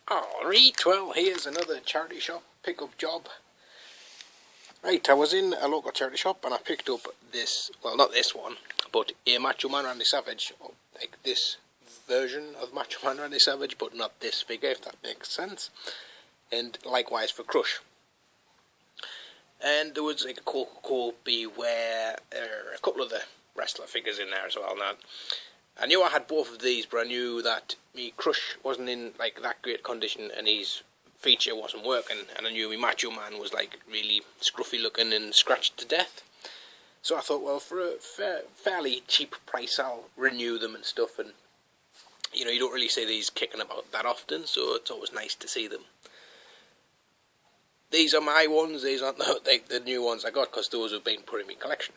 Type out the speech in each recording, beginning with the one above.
Alright, well, here's another charity shop pickup job. Right, I was in a local charity shop and I picked up this, well, not this one, but a Macho Man Randy Savage, like this version of Macho Man Randy Savage, but not this figure, if that makes sense. And likewise for Crush. And there was like a Coco Beware, a couple of the wrestler figures in there as well. Now, I knew I had both of these, but I knew that me Crush wasn't in like that great condition and his feature wasn't working, and I knew me Macho Man was like really scruffy looking and scratched to death. So I thought, well, for a fairly cheap price I'll renew them and stuff, and you know, you don't really see these kicking about that often, so it's always nice to see them. These are my ones, these aren't the new ones I got, because those have been put in my collection.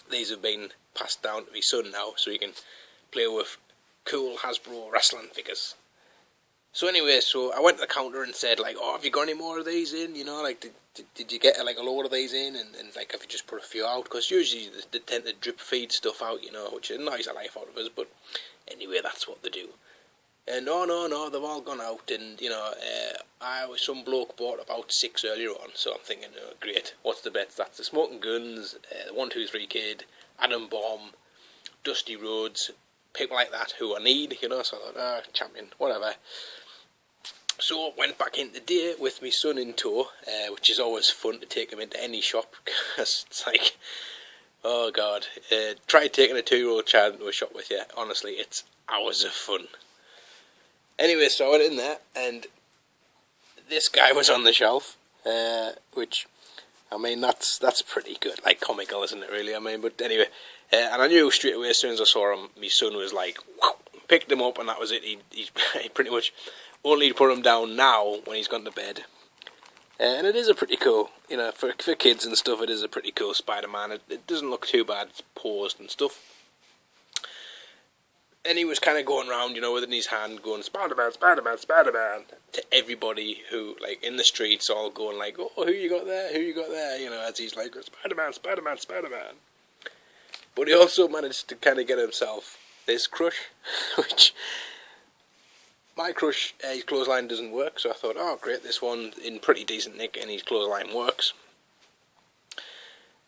These have been passed down to my son now, so he can play with cool Hasbro wrestling figures. So anyway, so I went to the counter and said, like, oh, have you got any more of these in? You know, like, did you get like a load of these in? And like, have you just put a few out? Because usually they tend to drip feed stuff out, you know, which annoys the life out of us, but anyway, that's what they do. And no, they've all gone out, and you know, some bloke bought about 6 earlier on, so I'm thinking, oh, great, what's the bets? That's the Smoking Guns, the 123 Kid, Adam Bomb, Dusty Rhodes, people like that who I need, you know, so I thought, champion, whatever. So I went back in today with my son in tow, which is always fun to take him into any shop, because it's like, oh god, try taking a 2-year-old child into a shop with you, honestly, it's hours of fun. Anyway, so I went in there, and this guy was on the shelf, which, I mean, that's pretty good, like, comical, isn't it, really, I mean, but anyway, and I knew straight away, as soon as I saw him, my son was like, whoop, picked him up, and that was it. He pretty much only put him down now, when he's gone to bed, and it is a pretty cool, you know, for kids and stuff, it is a pretty cool Spider-Man. It doesn't look too bad, it's posed and stuff. And he was kind of going around, you know, with it in his hand, going, Spider-Man, Spider-Man, Spider-Man, to everybody who, like, in the streets, all going like, oh, who you got there, you know, as he's like, Spider-Man, Spider-Man, Spider-Man. But he also managed to kind of get himself this Crush, which, my Crush, his clothesline doesn't work, so I thought, oh, great, this one in pretty decent nick, and his clothesline works.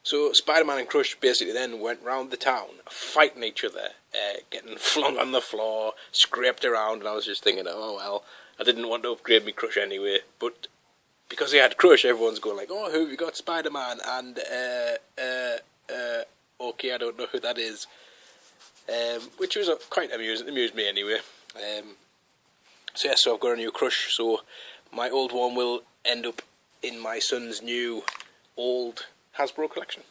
So Spider-Man and Crush basically then went round the town, fighting each other, getting flung on the floor, scraped around, and I was just thinking, oh well, I didn't want to upgrade my Crush anyway, but because he had Crush, everyone's going like, oh, who have you got? Spider-Man, and, okay, I don't know who that is, which was quite amusing, amused me anyway. So yeah, so I've got a new Crush, so my old one will end up in my son's new, old Hasbro collection.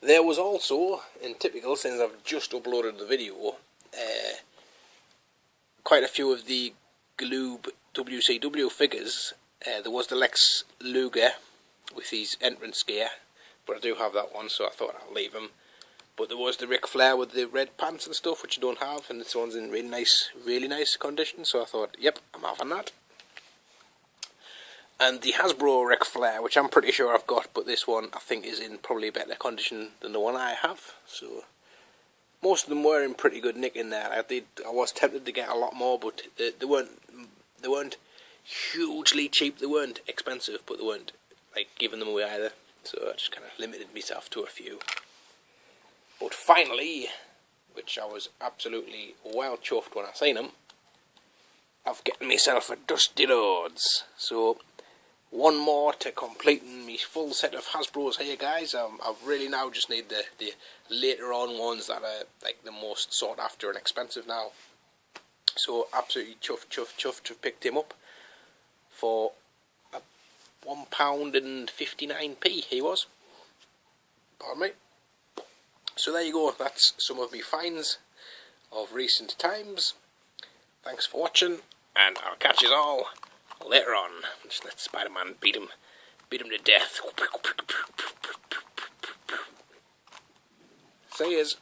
There was also, in typical, since I've just uploaded the video, quite a few of the Gloob WCW figures. There was the Lex Luger with his entrance gear, but I do have that one, so I thought I'll leave him. But there was the Ric Flair with the red pants and stuff, which I don't have, and this one's in really nice condition, so I thought, yep, I'm having that. And the Hasbro Ric Flair, which I'm pretty sure I've got, but this one I think is in probably better condition than the one I have. So most of them were in pretty good nick in there. I was tempted to get a lot more, but they weren't hugely cheap. They weren't expensive, but they weren't like giving them away either. So I just kind of limited myself to a few. But finally, which I was absolutely well chuffed when I seen them, I've gotten myself a Dusty Rhodes. So one more to completing my full set of Hasbros here, guys. I really now just need the later on ones that are like the most sought after and expensive now. So absolutely chuffed to have picked him up for £1.59 he was. Pardon me. So there you go, that's some of my finds of recent times. Thanks for watching, and I'll catch you all later on. Just let Spider-Man beat him to death. See yous.